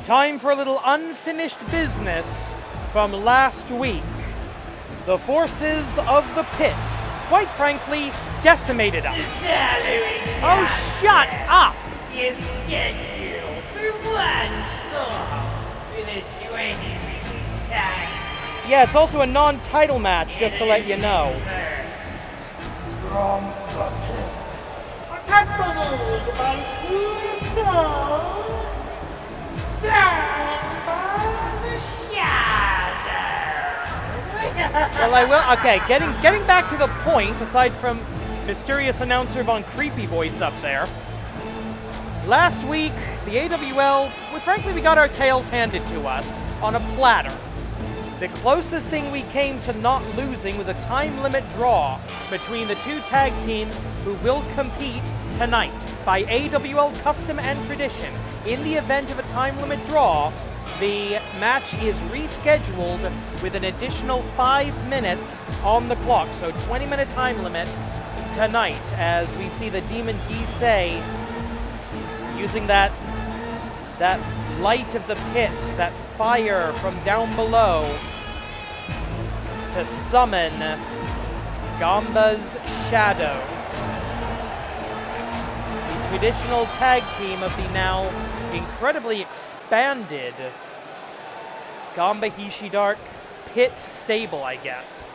Time for a little unfinished business from last week. The forces of the pit, quite frankly, decimated us. Oh, shut up! Is scheduled for 1-4 with a 20-minute time. Yeah, it's also a non-title match, just to let you know. From the pit, accompanied by Uso, Ganba's shadow. Well, I will. Okay, getting back to the point. Aside from mysterious announcer Von Creepy Voice up there. Last week, the AWL, frankly, we got our tails handed to us on a platter. The closest thing we came to not losing was a time limit draw between the two tag teams who will compete tonight. By AWL custom and tradition, in the event of a time limit draw, the match is rescheduled with an additional 5 minutes on the clock. So 20-minute time limit tonight as we see the Demon Gisei using that light of the pit, that fire from down below, to summon Ganba's shadows. The traditional tag team of the now incredibly expanded Ganba Hishidark Pit Stable, I guess.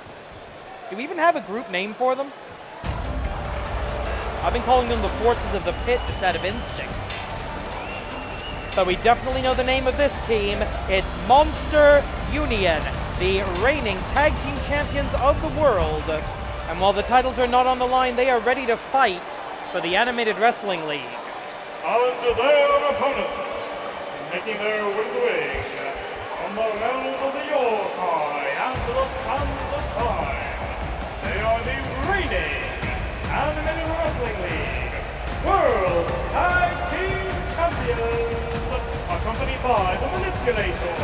Do we even have a group name for them? I've been calling them the Forces of the Pit just out of instinct. But we definitely know the name of this team. It's Monster Union, the reigning tag team champions of the world. And while the titles are not on the line, they are ready to fight for the Animated Wrestling League. And their opponents, making their way to the ring, from the realm of the Yokai and the Sons of Time, they are the reigning Animated Wrestling League World Tag Team Champions, accompanied by the Manipulator,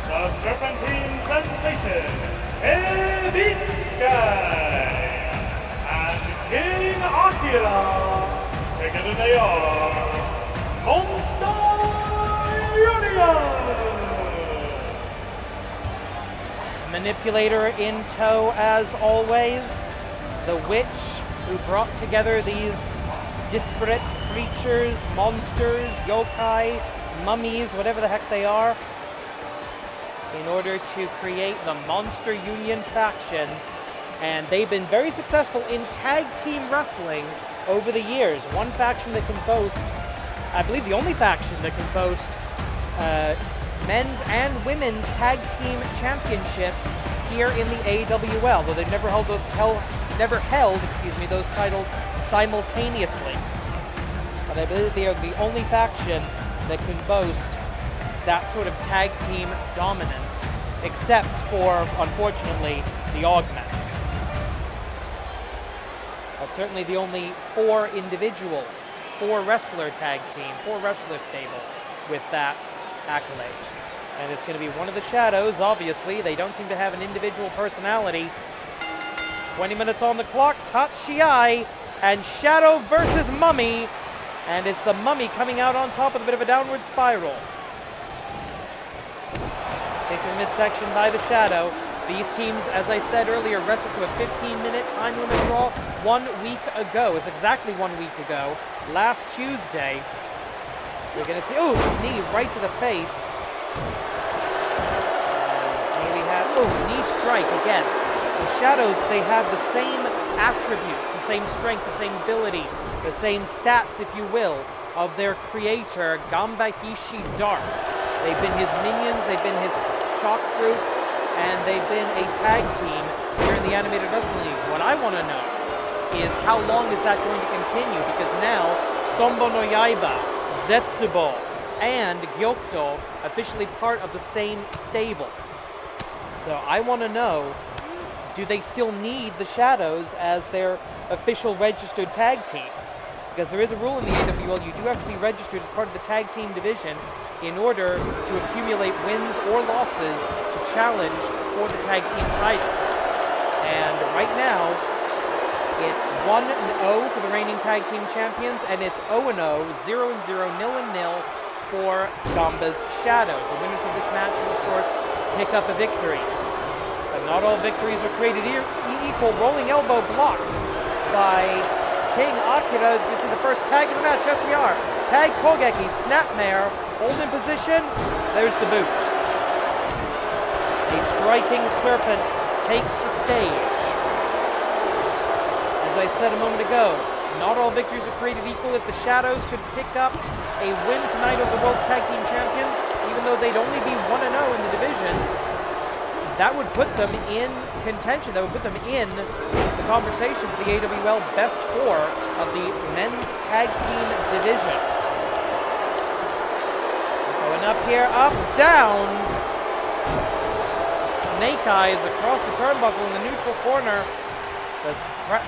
the Serpentine Sensation, Elite Sky, and King Akira. Together they are Monster Union. Manipulator in tow as always. The witch who brought together these disparate creatures, monsters, yokai, mummies, whatever the heck they are, in order to create the Monster Union faction. And they've been very successful in tag team wrestling over the years. One faction that can boast, I believe the only faction that can boast men's and women's tag team championships here in the AWL, though they've never held those titles simultaneously. But I believe they are the only faction that can boast that sort of tag team dominance, except for, unfortunately, the Augments. But certainly the only four wrestler tag team, four wrestler stable with that accolade. And it's going to be one of the Shadows, obviously. They don't seem to have an individual personality. 20 minutes on the clock, Tachiai and Shadow versus Mummy. And it's the Mummy coming out on top with a bit of a downward spiral. Taken to the midsection by the Shadow. These teams, as I said earlier, wrestled to a 15-minute time limit draw 1 week ago. It's exactly 1 week ago. Last Tuesday. We're going to see, knee right to the face. As we have, knee strike again. The Shadows, they have the same attributes, the same strength, the same ability, the same stats, if you will, of their creator, Ganba Hishidark. They've been his minions, they've been his shock troops, and they've been a tag team here in the Animated Wrestling League. What I want to know is how long is that going to continue? Because now, Sombo no Yaiba, Zetsubo, and Gyokto officially part of the same stable. So I want to know, do they still need the Shadows as their official registered tag team? Because there is a rule in the AWL, you do have to be registered as part of the tag team division in order to accumulate wins or losses to challenge for the tag team titles. And right now, it's 1-0 for the reigning tag team champions, and it's 0-0, 0-0, 0-0 for Ganba's Shadows. The winners of this match will, of course, pick up a victory. But not all victories are created equal. Rolling elbow blocked by King Akira. You see the first tag of the match. Yes, we are. Tag Kogeki, snapmare, hold in position. There's the boot. A striking serpent takes the stage. As I said a moment ago, not all victories are created equal. If the Shadows could pick up a win tonight over the World's Tag Team Champions, even though they'd only be 1-0 in the division, that would put them in contention. That would put them in the conversation for the AWL Best Four of the Men's Tag Team Division. Going up here, up, down. Snake Eyes across the turnbuckle in the neutral corner. The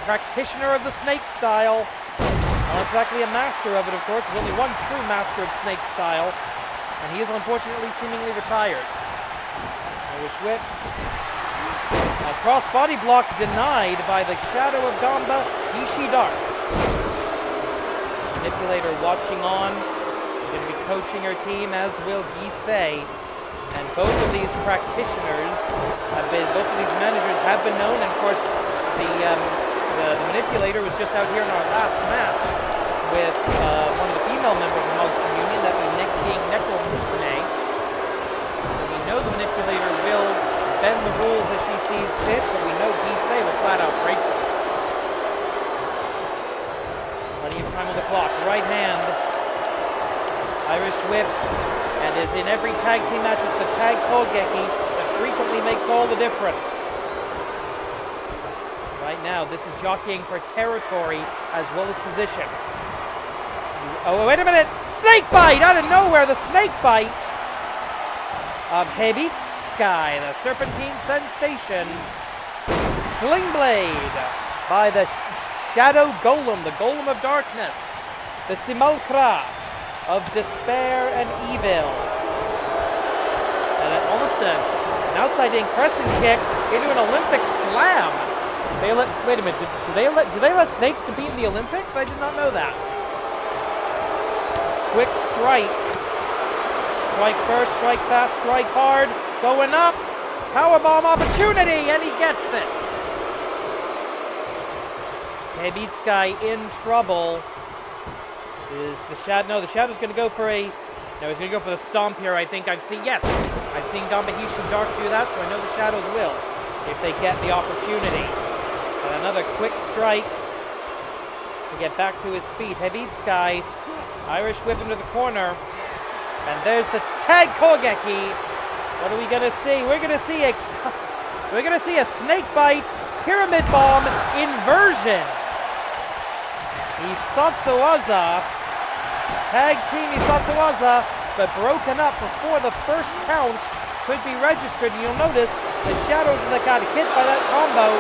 practitioner of the snake style. Not exactly a master of it, of course. There's only one true master of snake style, and he is unfortunately seemingly retired. Irish whip. A cross body block denied by the Shadow of Ganba, Ishidark. Manipulator watching on. Going to be coaching her team, as will Gisei. And both of these practitioners both of these managers have been known, and of course, the manipulator was just out here in our last match with one of the female members of Monster Union, that being Neko Musune. So we know the manipulator will bend the rules as she sees fit, but we know Gisei will flat out break them. Plenty of time on the clock. Right hand. Irish whip. And is in every tag team match, it's the tag Kogeki that frequently makes all the difference. Right now, this is jockeying for territory as well as position. Oh, wait a minute! Snake bite! Out of nowhere, the snake bite of Hebitsky, the Serpentine Sensation. Sling Blade by the Shadow Golem, the Golem of Darkness. The Simulacra of Despair and Evil. And almost an outside-in crescent kick into an Olympic slam. Wait a minute, do they let snakes compete in the Olympics? I did not know that. Quick strike. Strike first, strike fast, strike hard. Going up. Powerbomb opportunity, and he gets it. Hebitsky in trouble. Is the Shadow? No, the Shadow's going to go for a. No, he's going to go for the stomp here. I think I've seen. Yes, I've seen Ganba Dark do that, so I know the Shadows will if they get the opportunity. And another quick strike to get back to his feet. Hebitsky, Irish whip into the corner, and there's the tag Kogeki. What are we going to see? We're going to see a snake bite pyramid bomb inversion. Isatsuwaza, tag team Isatsuwaza, but broken up before the first count could be registered. And you'll notice the Shadow that got hit by that combo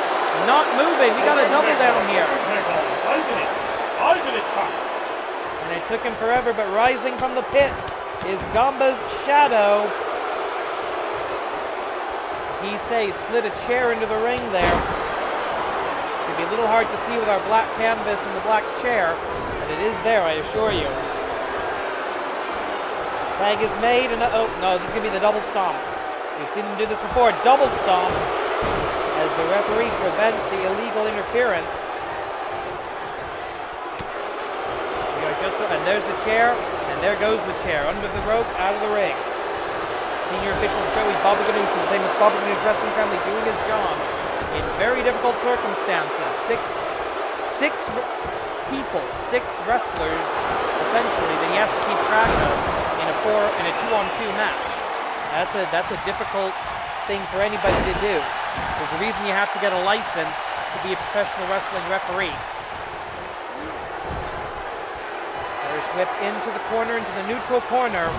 not moving. We got a double down here. 5 minutes passed. And it took him forever, but rising from the pit is Ganba's Shadow. Gisei slid a chair into the ring there. It'd be a little hard to see with our black canvas and the black chair, but it is there, I assure you. Tag is made, and oh no, this is going to be the double stomp. We've seen them do this before, double stomp, as the referee prevents the illegal interference. We are just, and there's the chair, and there goes the chair, under the rope, out of the ring. Senior official Joey Baba Ganoush, the famous Baba Ganoush wrestling family, doing his job in very difficult circumstances. Six people, 6 wrestlers, essentially, that he has to keep track of in a 2-on-2 match. That's a difficult thing for anybody to do. There's a reason you have to get a license to be a professional wrestling referee. Irish whip into the corner, into the neutral corner.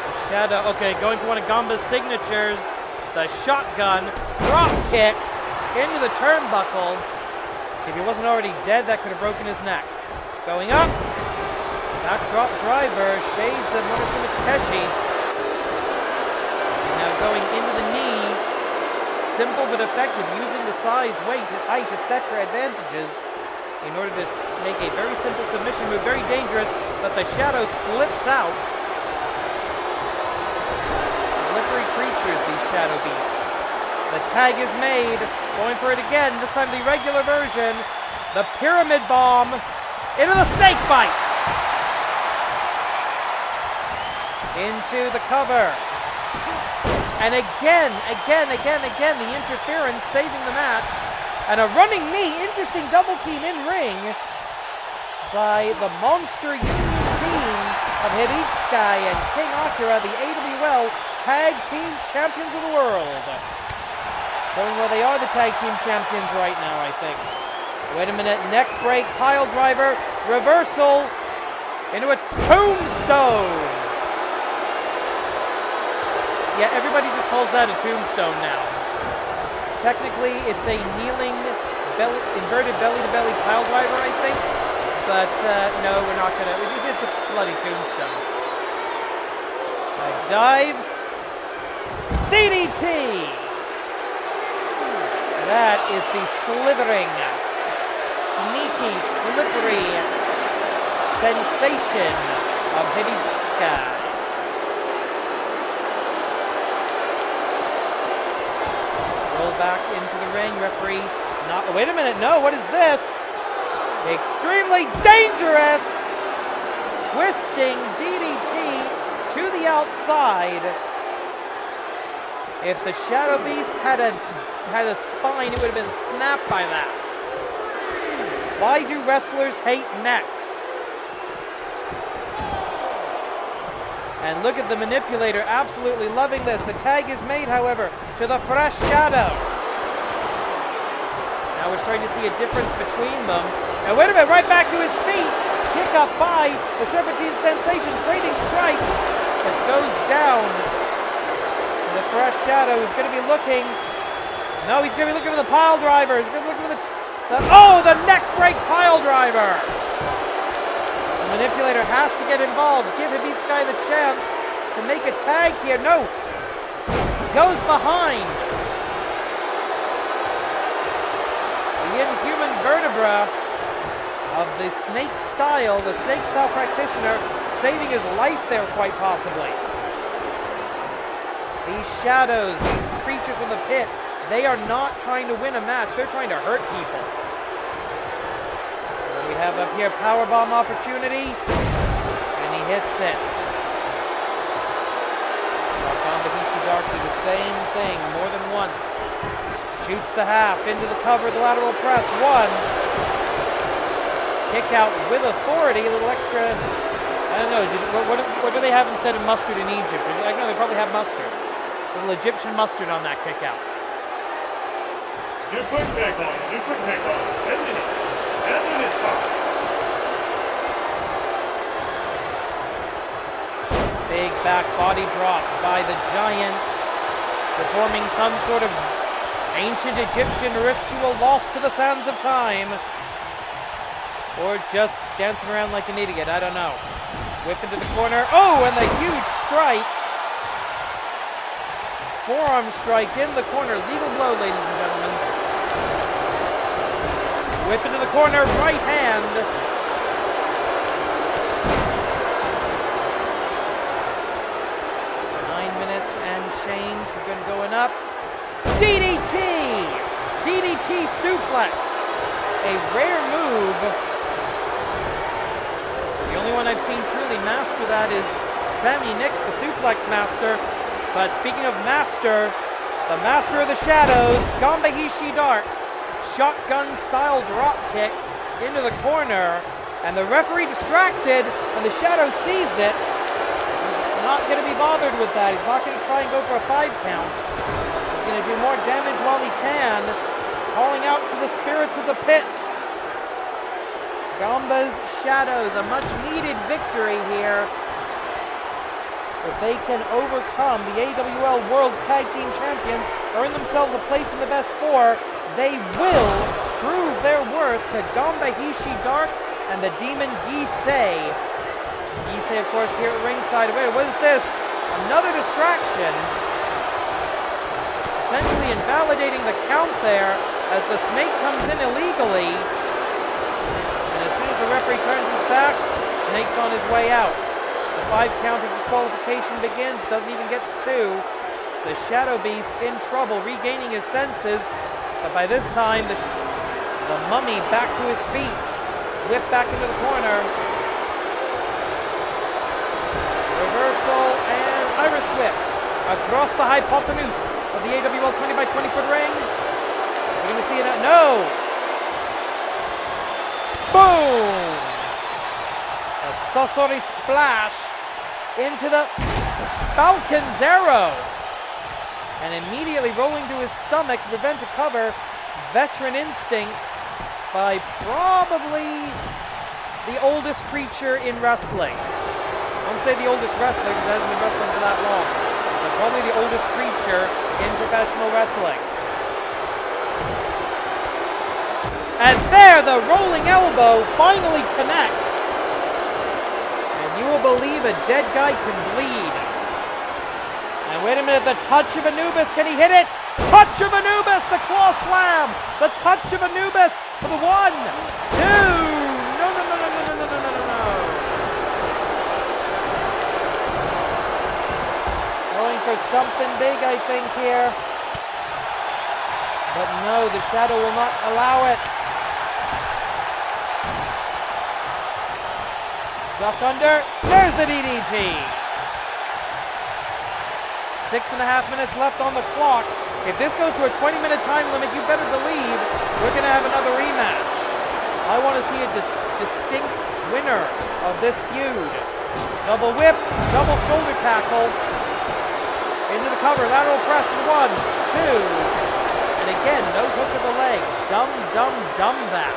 The Shadow, okay, going for one of Ganba's signatures. The shotgun drop kick into the turnbuckle. If he wasn't already dead, that could have broken his neck. Going up. Backdrop driver. Shades of Murashima Takeshi. And now going into the knee. Simple but effective, using the size, weight, height, etc. advantages in order to make a very simple submission move, very dangerous, but the Shadow slips out. Slippery creatures, these Shadow Beasts. The tag is made, going for it again, this time the regular version. The Pyramid Bomb into the Snake Bite. Into the cover. And again, the interference saving the match. And a running knee, interesting double team in ring by the Monster Union team of Hibitsukai and King Akira, the AWL Tag Team Champions of the World. Showing where they are the Tag Team Champions right now, I think. Wait a minute, neck break, pile driver, reversal into a tombstone. Yeah, everybody just calls that a tombstone now. Technically, it's a kneeling, inverted belly-to-belly pile driver, I think. But no, we're not gonna. It's a bloody tombstone. A dive, DDT. That is the slithering, sneaky, slippery sensation of Hibitsukai. Roll back into the ring, referee not, oh, wait a minute, no, what is this? Extremely dangerous! Twisting DDT to the outside. If the Shadow Beast had a spine, it would have been snapped by that. Why do wrestlers hate necks? And look at the manipulator, absolutely loving this. The tag is made, however, to the fresh Shadow. Now we're starting to see a difference between them. And wait a minute, right back to his feet. Kick up by the Serpentine Sensation, trading strikes. It goes down. And the fresh Shadow is going to be looking. No, he's going to be looking for the pile driver. He's going to be looking for the neck break pile driver. The manipulator has to get involved. Give Hibitsukai the chance to make a tag here. No. Goes behind. The inhuman vertebra of the snake style practitioner, saving his life there quite possibly. These shadows, these creatures from the pit, they are not trying to win a match. They're trying to hurt people. We have up here powerbomb opportunity, and he hits it. Ganba do the same thing more than once. Shoots the half into the cover, the lateral press. One. Kick out with authority, a little extra. I don't know, what do they have instead of mustard in Egypt? I know they probably have mustard. A little Egyptian mustard on that kick out. New quick tag on, 10 minutes. 10 minutes pass. Big back body drop by the giant, performing some sort of ancient Egyptian ritual lost to the sands of time. Or just dancing around like an idiot, I don't know. Whip into the corner. Oh, and the huge strike. Forearm strike in the corner. Legal blow, ladies and gentlemen. Whip into the corner, right hand. And change, we're going going up. DDT! DDT suplex. A rare move. The only one I've seen truly master that is Sammy Nix, the suplex master. But speaking of master, the master of the shadows, Ganba Dark. Shotgun style drop kick into the corner. And the referee distracted when the shadow sees it. Not going to be bothered with that. He's not going to try and go for a 5 count. He's going to do more damage while he can, calling out to the spirits of the pit. Ganba's Shadows, a much needed victory here. If they can overcome the AWL World's Tag Team Champions, earn themselves a place in the best 4, they will prove their worth to Ganba Dark and the Demon Gisei. Gisei, of course, here at ringside. Wait, what is this? Another distraction. Essentially invalidating the count there as the snake comes in illegally. the referee turns his back, Snake's on his way out. The 5 count of disqualification begins, doesn't even get to 2. The Shadow Beast in trouble, regaining his senses, but by this time the Mummy back to his feet, whipped back into the corner. Reversal and Irish whip across the hypotenuse of the AWL 20 by 20 foot ring. We're going to see it. No! Boom! A Sasori splash into the Falcon's arrow. And immediately rolling to his stomach to prevent a cover. Veteran instincts by probably the oldest creature in wrestling. I won't say the oldest wrestler because it hasn't been wrestling for that long. But probably the oldest creature in professional wrestling. And there, the rolling elbow finally connects. And you will believe a dead guy can bleed. And wait a minute, the touch of Anubis, can he hit it? Touch of Anubis, the claw slam! The touch of Anubis for the 1, 2! No. Going for something big, I think, here. But no, the Shadow will not allow it. Duck under, there's the DDT. 6.5 minutes left on the clock. If this goes to a 20-minute time limit, you better believe we're going to have another rematch. I want to see a distinct winner of this feud. Double whip, double shoulder tackle. Into the cover, lateral press for 1, 2. And again, no hook of the leg. Dumb that.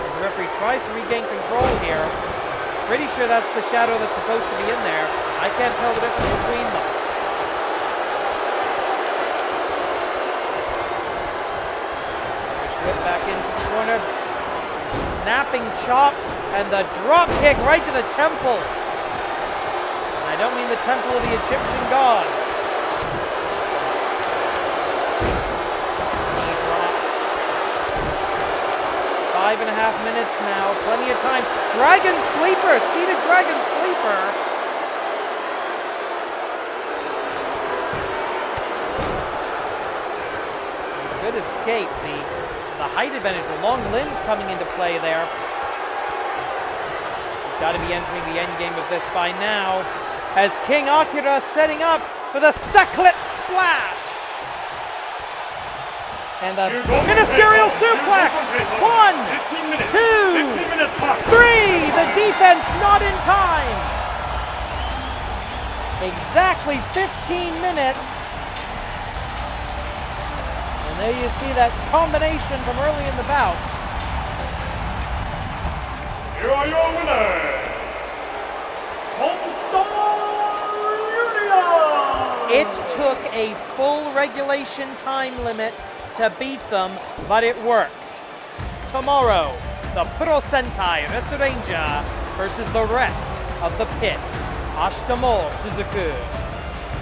As the referee tries to regain control here. Pretty sure that's the Shadow that's supposed to be in there. I can't tell the difference between them. Whip back into the corner. Snapping chop and the drop kick right to the temple. And I don't mean the temple of the Egyptian gods. Knee drop. 5.5 minutes now. Plenty of time. Dragon Sleeper. Seated Dragon Sleeper. Good escape. The height advantage, the long limbs coming into play there. You've got to be entering the end game of this by now. As King Akira setting up for the Seklet Splash. And the Ministerial Suplex. 1, 2, 3. The defense not in time. Exactly 15 minutes. And there you see that combination from early in the bout. Here are your winners, Homestar Union! It took a full regulation time limit to beat them, but it worked. Tomorrow, the Pro Sentai Resurenja versus the rest of the pit. Ashita mo Suzuku.